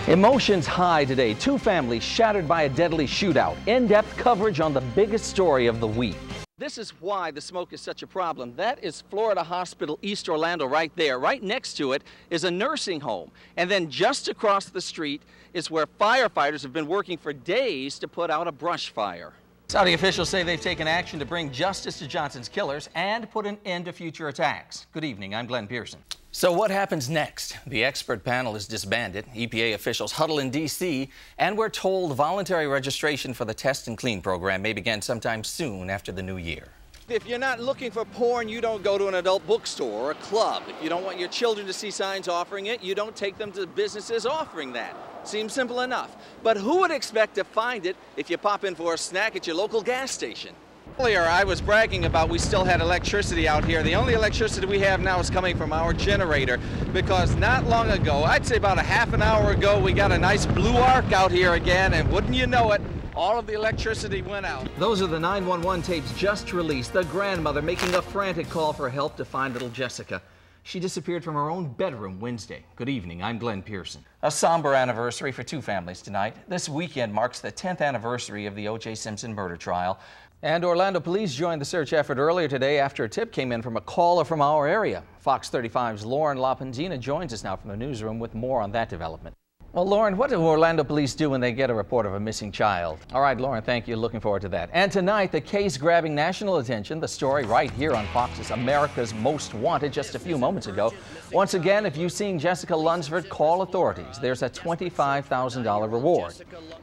Emotions high today. Two families shattered by a deadly shootout. In-depth coverage on the biggest story of the week. This is why the smoke is such a problem. That is Florida Hospital East Orlando right there. Right next to it is a nursing home. And then just across the street is where firefighters have been working for days to put out a brush fire. Saudi officials say they've taken action to bring justice to Johnson's killers and put an end to future attacks. Good evening, I'm Glenn Pearson. So what happens next? The expert panel is disbanded. EPA officials huddle in D.C. and we're told voluntary registration for the Test and Clean program may begin sometime soon after the new year. If you're not looking for porn, you don't go to an adult bookstore or a club. If you don't want your children to see signs offering it, you don't take them to businesses offering that. Seems simple enough. But who would expect to find it if you pop in for a snack at your local gas station? Earlier, I was bragging about we still had electricity out here. The only electricity we have now is coming from our generator because not long ago, I'd say about a half an hour ago, we got a nice blue arc out here again, and wouldn't you know it, all of the electricity went out. Those are the 911 tapes just released. The grandmother making a frantic call for help to find little Jessica. She disappeared from her own bedroom Wednesday. Good evening, I'm Glenn Pearson. A somber anniversary for two families tonight. This weekend marks the 10th anniversary of the O.J. Simpson murder trial. And Orlando police joined the search effort earlier today after a tip came in from a caller from our area. Fox 35's Lauren LaPenzina joins us now from the newsroom with more on that development. Well, Lauren, what do Orlando police do when they get a report of a missing child? All right, Lauren, thank you. Looking forward to that. And tonight, the case grabbing national attention, the story right here on Fox's America's Most Wanted just a few moments ago. Once again, if you've seen Jessica Lunsford, call authorities. There's a $25,000 reward.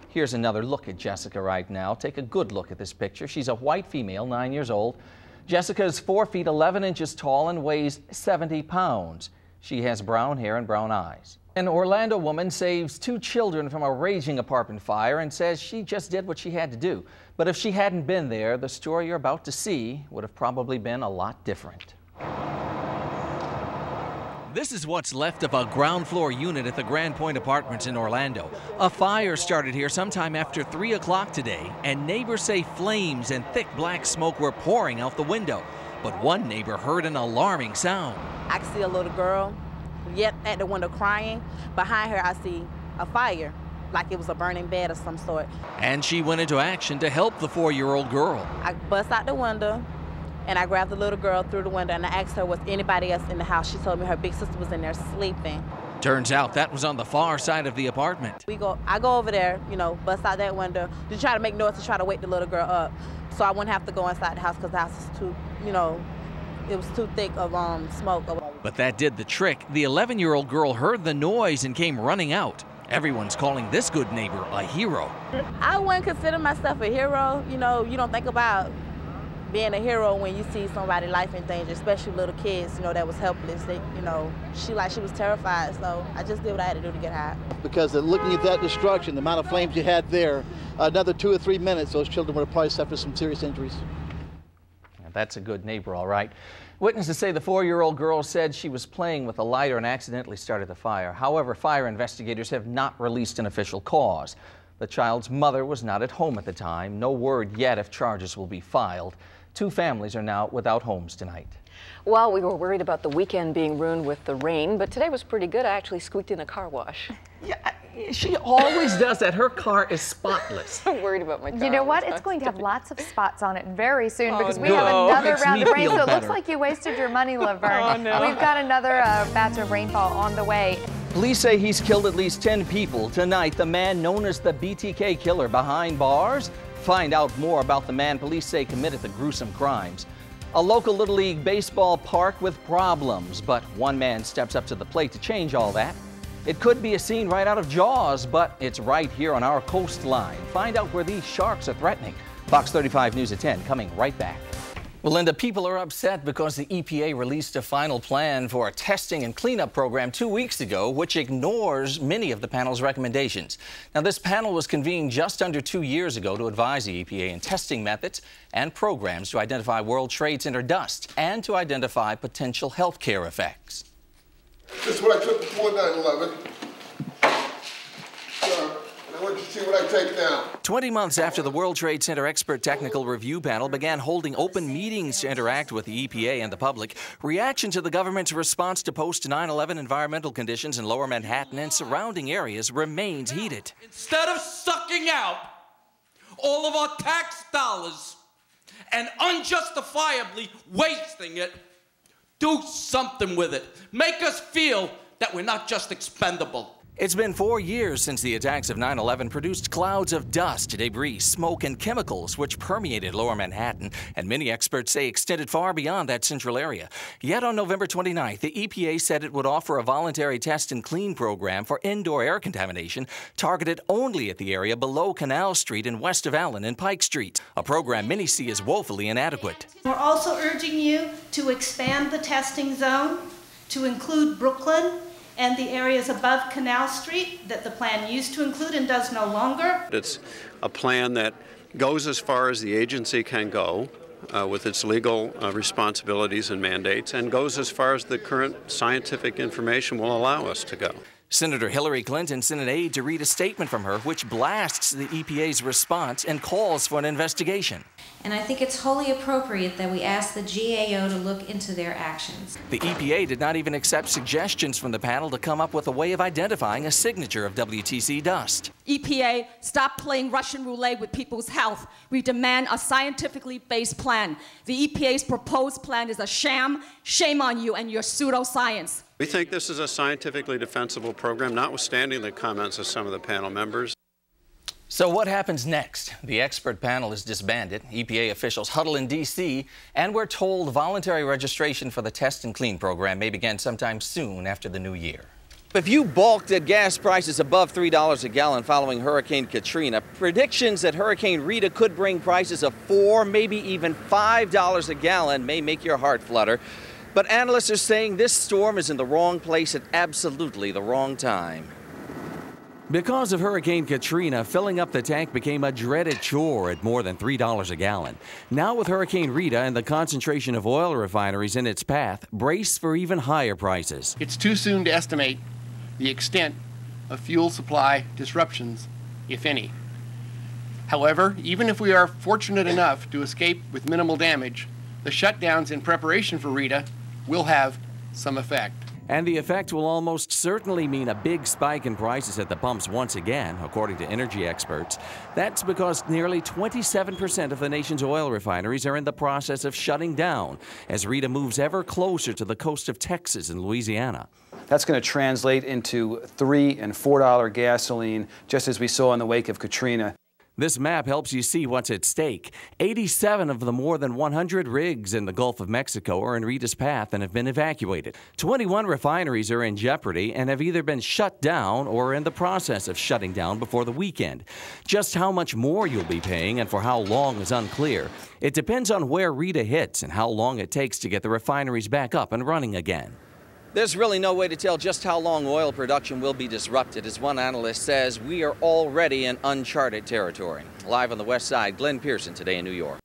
Here's another look at Jessica right now. Take a good look at this picture. She's a white female, 9 years old. Jessica is 4 feet 11 inches tall and weighs 70 pounds. She has brown hair and brown eyes. An Orlando woman saves two children from a raging apartment fire and says she just did what she had to do. But if she hadn't been there, the story you're about to see would have probably been a lot different. This is what's left of a ground floor unit at the Grand Point Apartments in Orlando. A fire started here sometime after 3 o'clock today, and neighbors say flames and thick black smoke were pouring out the window. But one neighbor heard an alarming sound. I can see a little girl yet at the window crying. Behind her, I see a fire, like it was a burning bed of some sort. And she went into action to help the 4-year-old girl. I bust out the window, and I grabbed the little girl through the window, and I asked her, was anybody else in the house? She told me her big sister was in there sleeping. Turns out that was on the far side of the apartment. I go over there, bust out that window to try to make noise to try to wake the little girl up, so I wouldn't have to go inside the house because the house is too, it was too thick of smoke. But that did the trick. The 11-year-old girl heard the noise and came running out. Everyone's calling this good neighbor a hero. I wouldn't consider myself a hero. You don't think about being a hero when you see somebody life in danger, especially little kids, that was helpless. She was terrified, so I just did what I had to do to get her. Because looking at that destruction, the amount of flames you had there, another 2 or 3 minutes, those children would have probably suffered some serious injuries. That's a good neighbor, all right. Witnesses say the 4-year-old girl said she was playing with a lighter and accidentally started the fire. However, fire investigators have not released an official cause. The child's mother was not at home at the time. No word yet if charges will be filed. Two families are now without homes tonight. Well, we were worried about the weekend being ruined with the rain, but today was pretty good. I actually squeaked in a car wash. Yeah, she always does that. Her car is spotless. I'm worried about my car. You know what? It's going to have lots of spots on it very soon because we have another round of rain. So it looks like you wasted your money, Laverne. Oh, no. We've got another batch of rainfall on the way. Police say he's killed at least 10 people. Tonight, the man known as the BTK killer behind bars. Find out more about the man police say committed the gruesome crimes. A local Little League baseball park with problems, but one man steps up to the plate to change all that. It could be a scene right out of Jaws, but it's right here on our coastline. Find out where these sharks are threatening. Fox 35 News at 10 coming right back. Well, Linda, people are upset because the EPA released a final plan for a testing and cleanup program 2 weeks ago, which ignores many of the panel's recommendations. Now, this panel was convened just under 2 years ago to advise the EPA in testing methods and programs to identify World Trade Center dust and to identify potential health care effects. This is what I took before 9/11. I want you to see what I take down. 20 months after the World Trade Center Expert Technical Review Panel began holding open meetings to interact with the EPA and the public, reaction to the government's response to post-9/11 environmental conditions in Lower Manhattan and surrounding areas remains heated. Instead of sucking out all of our tax dollars and unjustifiably wasting it, do something with it. Make us feel that we're not just expendable. It's been 4 years since the attacks of 9/11 produced clouds of dust, debris, smoke, and chemicals which permeated Lower Manhattan, and many experts say extended far beyond that central area. Yet on November 29th, the EPA said it would offer a voluntary test and clean program for indoor air contamination targeted only at the area below Canal Street and west of Allen and Pike Street, a program many see as woefully inadequate. We're also urging you to expand the testing zone to include Brooklyn and the areas above Canal Street that the plan used to include and does no longer. It's a plan that goes as far as the agency can go with its legal responsibilities and mandates, and goes as far as the current scientific information will allow us to go. Senator Hillary Clinton sent an aide to read a statement from her which blasts the EPA's response and calls for an investigation. And I think it's wholly appropriate that we ask the GAO to look into their actions. The EPA did not even accept suggestions from the panel to come up with a way of identifying a signature of WTC dust. EPA, stop playing Russian roulette with people's health. We demand a scientifically based plan. The EPA's proposed plan is a sham. Shame on you and your pseudoscience. We think this is a scientifically defensible program, notwithstanding the comments of some of the panel members. So what happens next? The expert panel is disbanded. EPA officials huddle in D.C., and we're told voluntary registration for the Test and Clean program may begin sometime soon after the new year. If you balked at gas prices above $3 a gallon following Hurricane Katrina, predictions that Hurricane Rita could bring prices of $4, maybe even $5 a gallon may make your heart flutter. But analysts are saying this storm is in the wrong place at absolutely the wrong time. Because of Hurricane Katrina, filling up the tank became a dreaded chore at more than $3 a gallon. Now with Hurricane Rita and the concentration of oil refineries in its path, brace for even higher prices. It's too soon to estimate the extent of fuel supply disruptions, if any. However, even if we are fortunate enough to escape with minimal damage, the shutdowns in preparation for Rita will have some effect. And the effect will almost certainly mean a big spike in prices at the pumps once again, according to energy experts. That's because nearly 27% of the nation's oil refineries are in the process of shutting down as Rita moves ever closer to the coast of Texas and Louisiana. That's going to translate into $3 and $4 gasoline, just as we saw in the wake of Katrina. This map helps you see what's at stake. 87 of the more than 100 rigs in the Gulf of Mexico are in Rita's path and have been evacuated. 21 refineries are in jeopardy and have either been shut down or are in the process of shutting down before the weekend. Just how much more you'll be paying and for how long is unclear. It depends on where Rita hits and how long it takes to get the refineries back up and running again. There's really no way to tell just how long oil production will be disrupted. As one analyst says, we are already in uncharted territory. Live on the west side, Glenn Pearson today in New York.